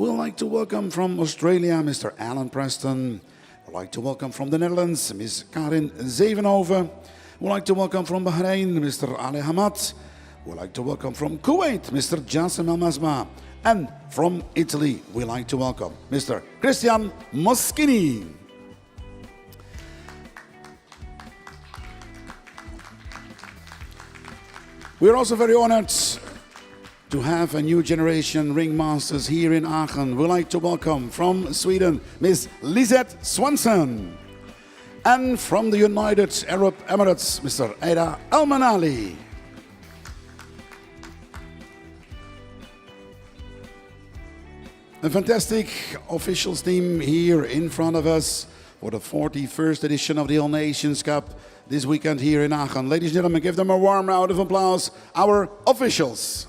We'd like to welcome from Australia, Mr. Alan Preston. We'd like to welcome from the Netherlands, Ms. Karin Zevenhoven. We'd like to welcome from Bahrain, Mr. Ali Hamad. We'd like to welcome from Kuwait, Mr. Jassim Al-Mazma. And from Italy, we'd like to welcome Mr. Christian Moschini. We're also very honored to have a new generation ringmasters here in Aachen. We'd like to welcome from Sweden, Miss Lisette Swanson. And from the United Arab Emirates, Mr. Aida Al-Manali. A fantastic officials team here in front of us for the 41st edition of the All Nations Cup this weekend here in Aachen. Ladies and gentlemen, give them a warm round of applause, our officials.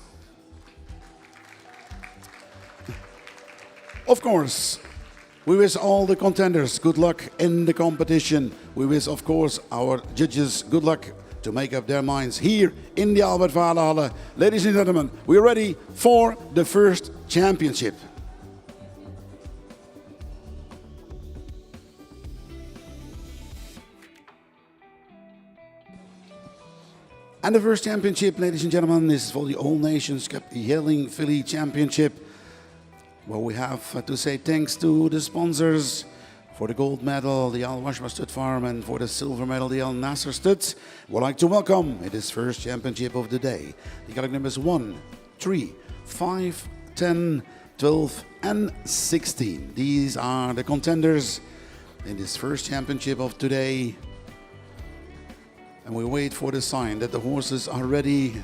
Of course, we wish all the contenders good luck in the competition. We wish, of course, our judges good luck to make up their minds here in the Albert Halle. Ladies and gentlemen, we're ready for the first championship. And the first championship, ladies and gentlemen, is for the All Nations Cup Yelling Philly Championship, where we have to say thanks to the sponsors. For the gold medal, the Al Washma Stud Farm, and for the silver medal, the Al Nasser Studs. We'd like to welcome in this first championship of the day the gallop numbers 1, 3, 5, 10, 12, and 16. These are the contenders in this first championship of today. And we wait for the sign that the horses are ready,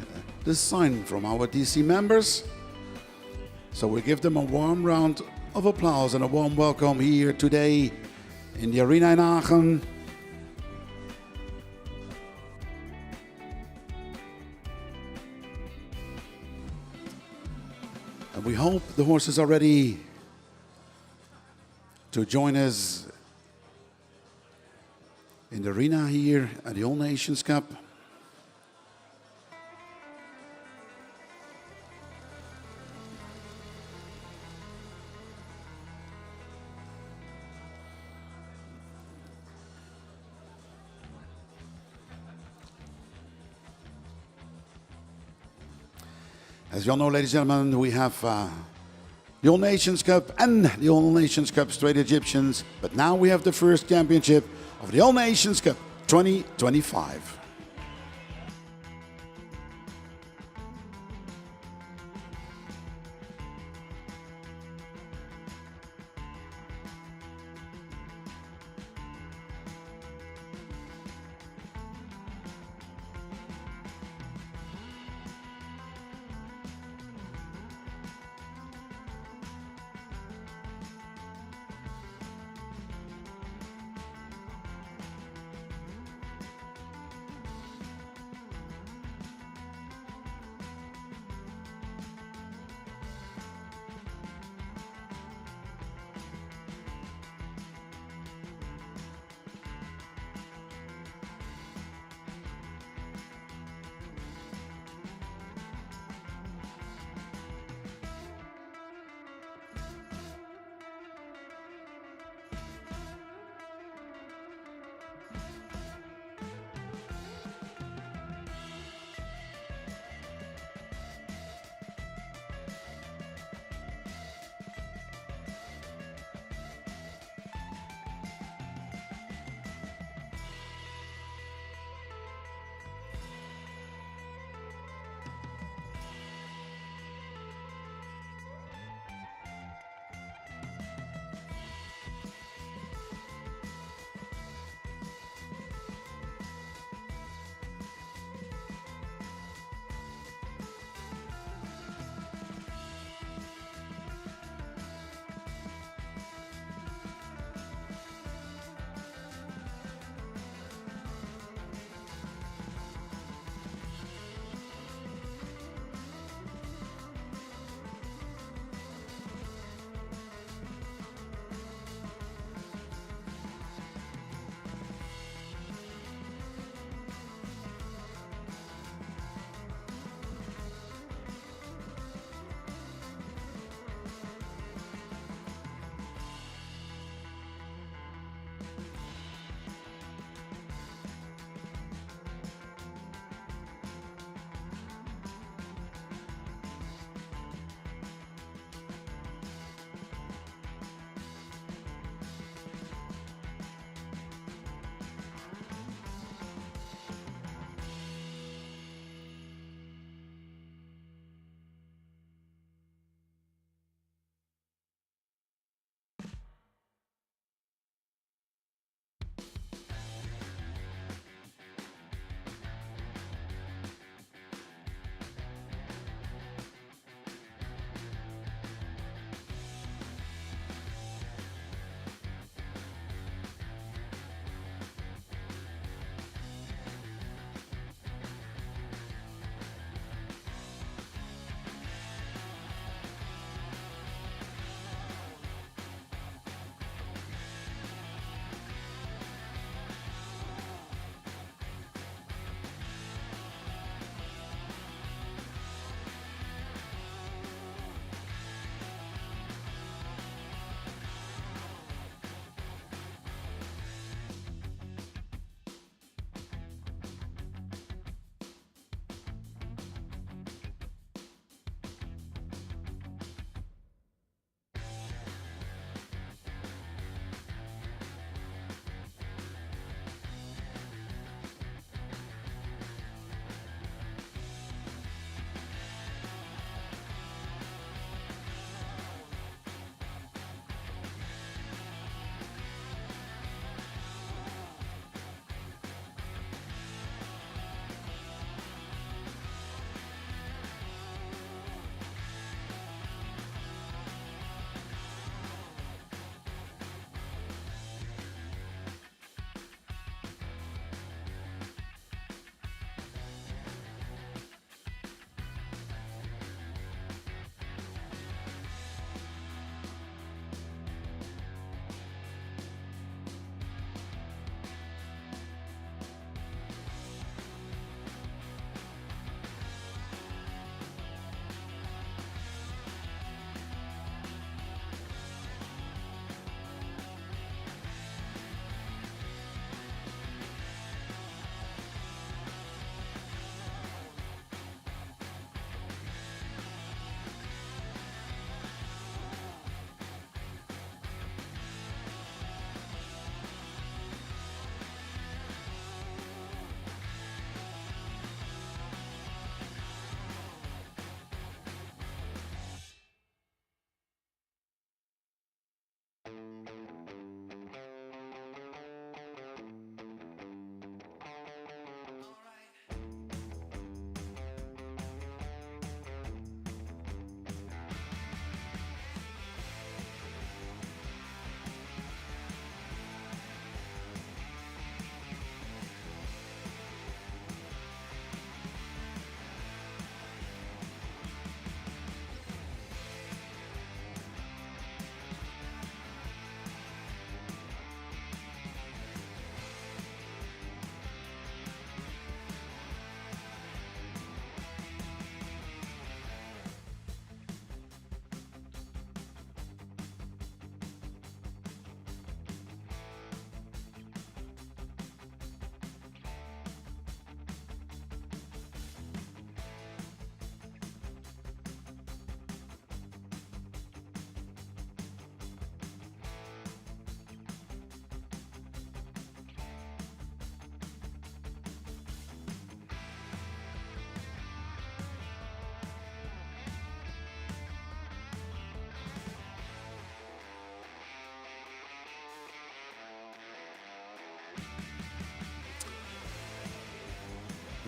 the sign from our DC members. So we give them a warm round of applause and a warm welcome here today in the arena in Aachen. And we hope the horses are ready to join us in the arena here at the All Nations Cup. As you all know, ladies and gentlemen, we have the All Nations Cup and the All Nations Cup Straight Egyptians, but now we have the first championship of the All Nations Cup 2025.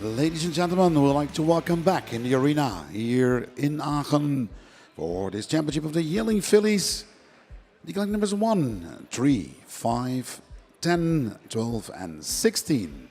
Ladies and gentlemen, we'd like to welcome back in the arena here in Aachen for this championship of the Yelling Fillies. The gallant numbers 1, 3, 5, 10, 12 and 16.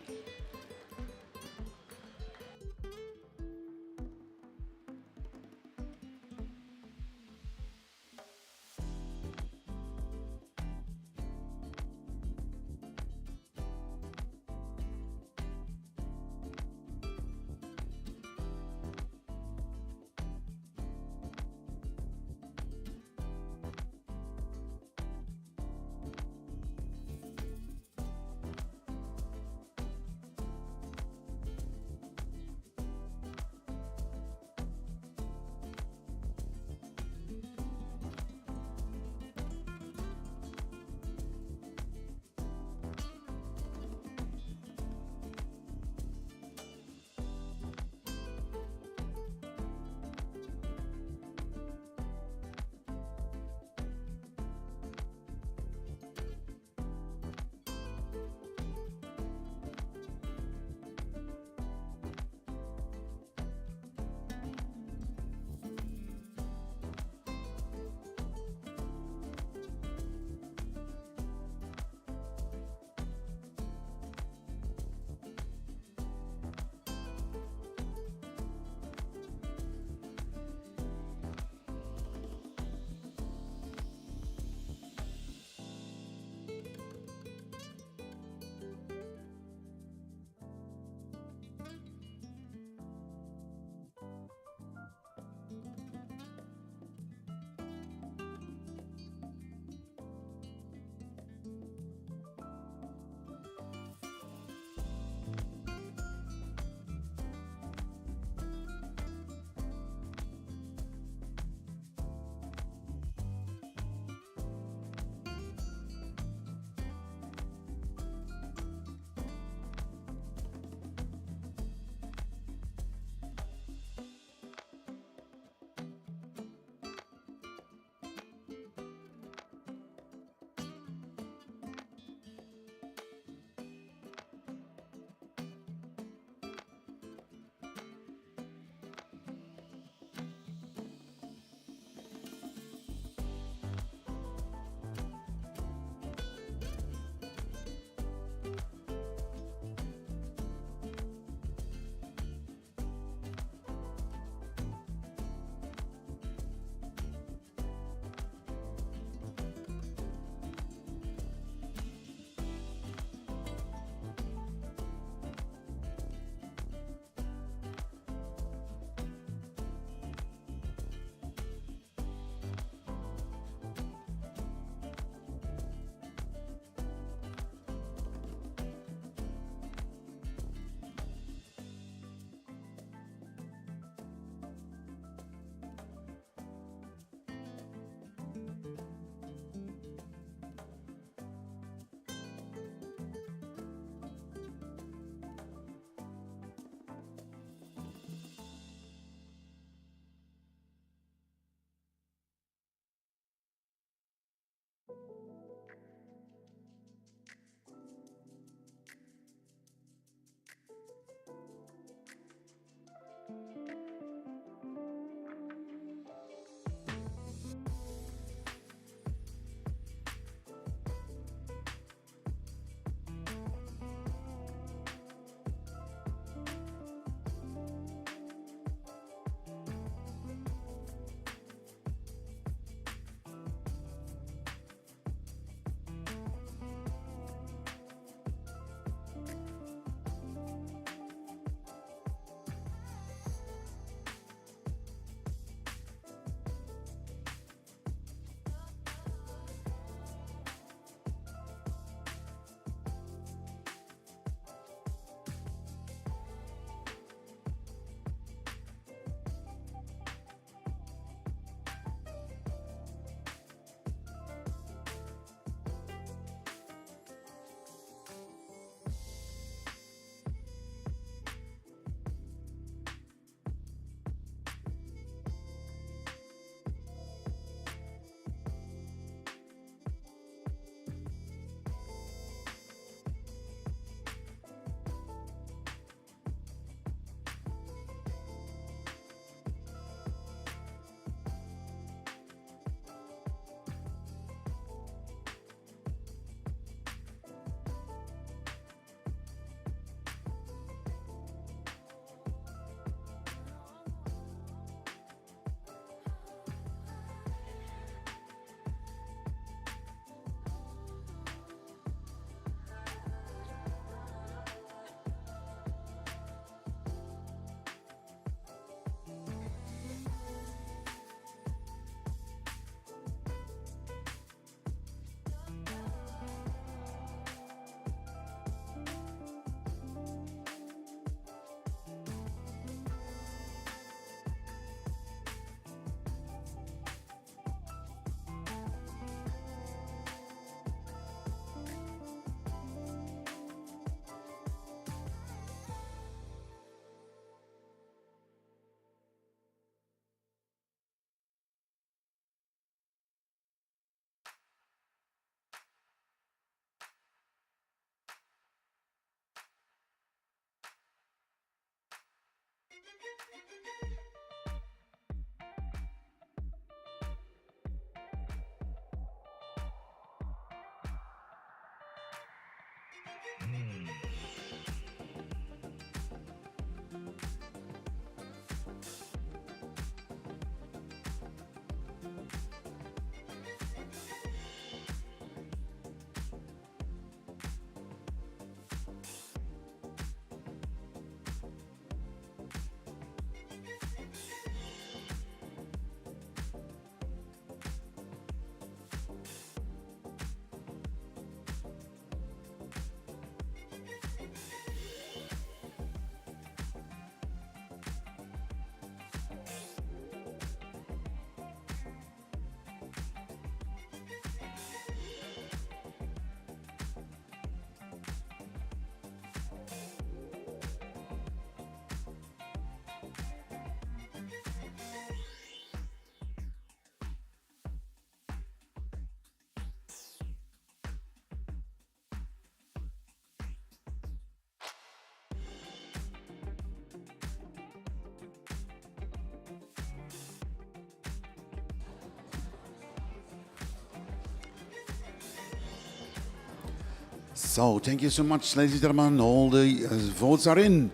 So, thank you so much, ladies and gentlemen. All the votes are in.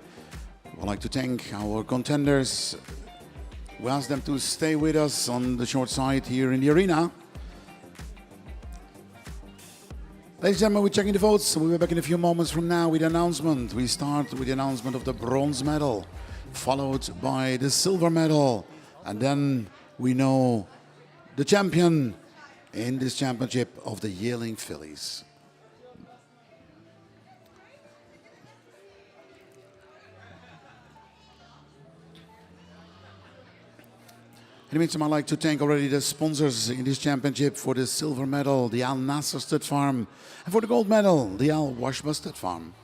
I'd like to thank our contenders. We ask them to stay with us on the short side here in the arena. Ladies and gentlemen, we're checking the votes. We'll be back in a few moments from now with the announcement. We start with the announcement of the bronze medal, followed by the silver medal, and then we know the champion in this championship of the yearling fillies. In the meantime, I'd like to thank already the sponsors in this championship. For the silver medal, the Al Nasser Stud Farm, and for the gold medal, the Al Washba Stud Farm.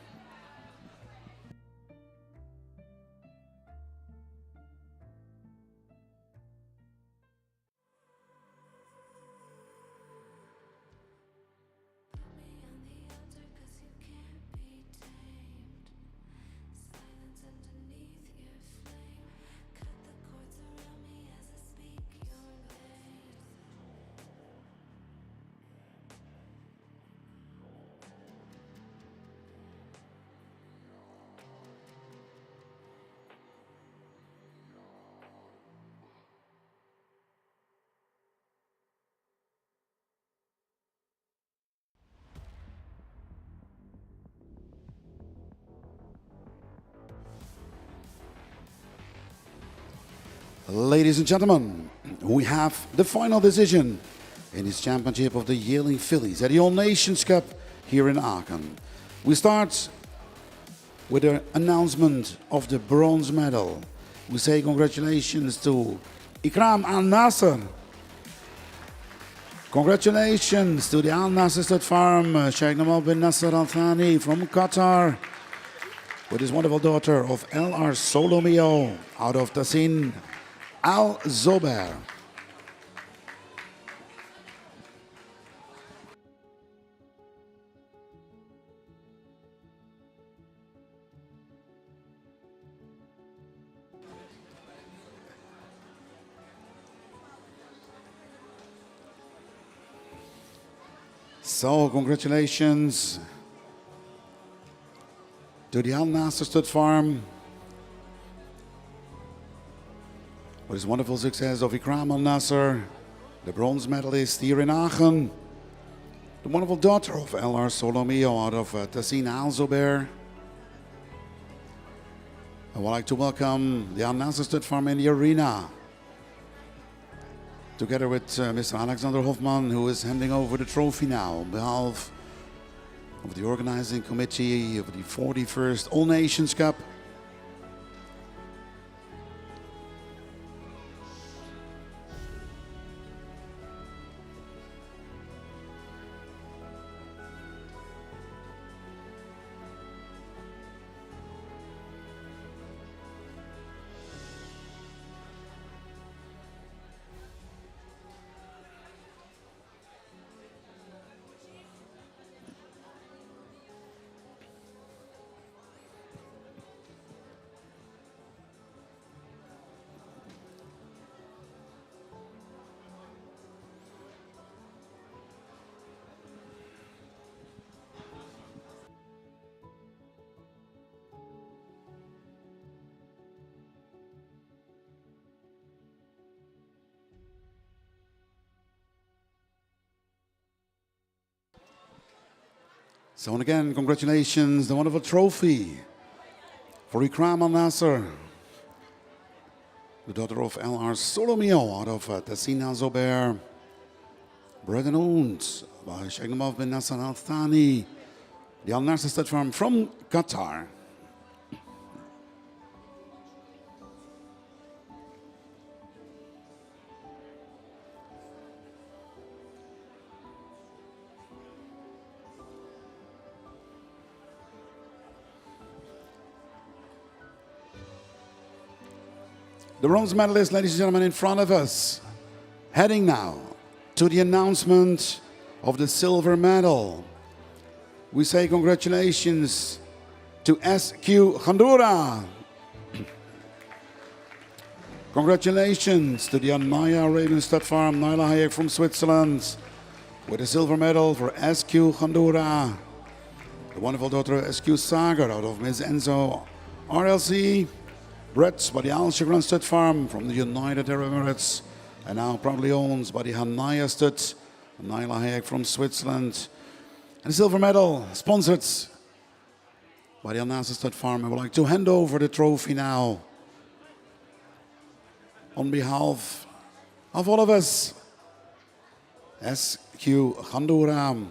Ladies and gentlemen, we have the final decision in this championship of the yearling fillies at the All Nations Cup here in Aachen. We start with the announcement of the bronze medal. We say congratulations to Ikram Al Nasser. Congratulations to the Al Nasser Stud Farm, Sheikh Namal bin Nasser Al Thani from Qatar, with his wonderful daughter of LR Solomio out of Tassin, Al Zober. So, congratulations to the Al Nasser Stud Farm with his wonderful success of Ikram Al Nasser, the bronze medalist here in Aachen, the wonderful daughter of LR Solomio out of Tassin Al Zober. I would like to welcome the Al Nasser Stud Farm in the arena, together with Mr. Alexander Hofman, who is handing over the trophy now on behalf of the organizing committee of the 41st All Nations Cup. So again, congratulations, the wonderful trophy for Ikram Al Nasser, the daughter of L.R. Solomio out of Tessina Zobair, bred and owned by Sheikh Nawaf bin Nasser Al Thani, the Al Nasser stud farm from Qatar. The bronze medalist, ladies and gentlemen, in front of us, heading now to the announcement of the silver medal. We say congratulations to SQ Khandura. Congratulations to the Anaya Arabian Stud Farm, Naila Hayek from Switzerland, with a silver medal for SQ Khandura. The wonderful daughter of SQ Sagar out of Ms. Enzo RLC. Bred by the Al Shukran Stud Farm from the United Arab Emirates and now proudly owned by the Hanaya Stud, Naila Hayek from Switzerland. And the silver medal sponsored by the Al Nasser Stud Farm. I would like to hand over the trophy now on behalf of all of us. SQ Khandura.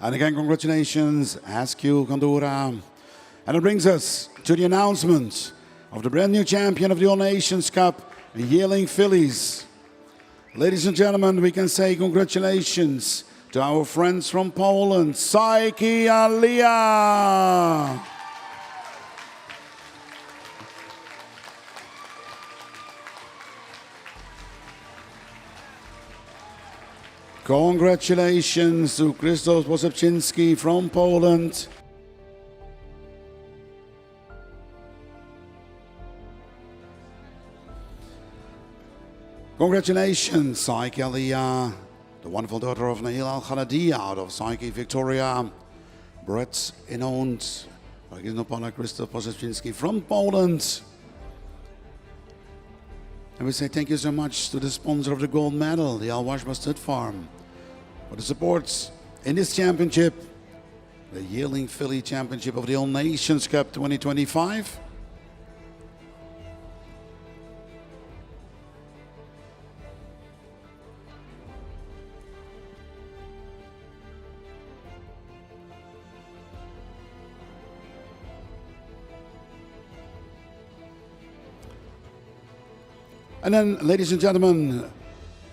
And again, congratulations, SQ Khandura. And it brings us to the announcement of the brand new champion of the All Nations Cup, the Yearling Fillies. Ladies and gentlemen, we can say congratulations to our friends from Poland, Saiki Alia. Congratulations to Krzysztof Posepczynski from Poland. Congratulations, Saiki Aliyah, the wonderful daughter of Nail Al Khaladiya out of Saiki Victoria. Bred and owned by Krzysztof Posepczynski from Poland. And we say thank you so much to the sponsor of the gold medal, the Al Washba Stud Farm, for the support in this championship, the Yearling Filly Championship of the All Nations Cup 2025. And then, ladies and gentlemen,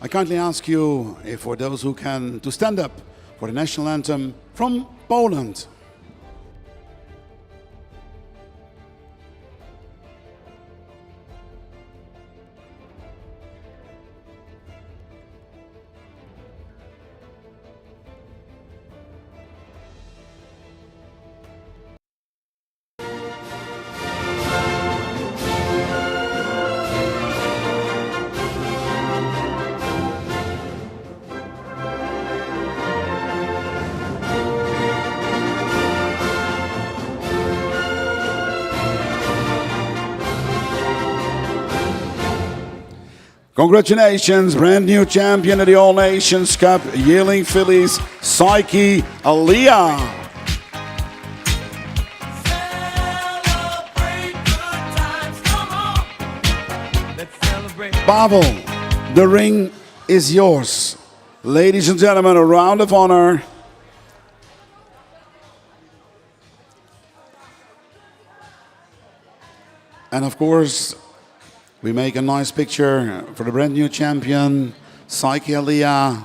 I kindly ask you, if for those who can, to stand up for the national anthem from Poland. Congratulations, brand new champion of the All Nations Cup, Yearling Fillies, Saiki Aliyah. Pavel, the ring is yours. Ladies and gentlemen, a round of honor. And of course, we make a nice picture for the brand new champion, Saiki Aliyah.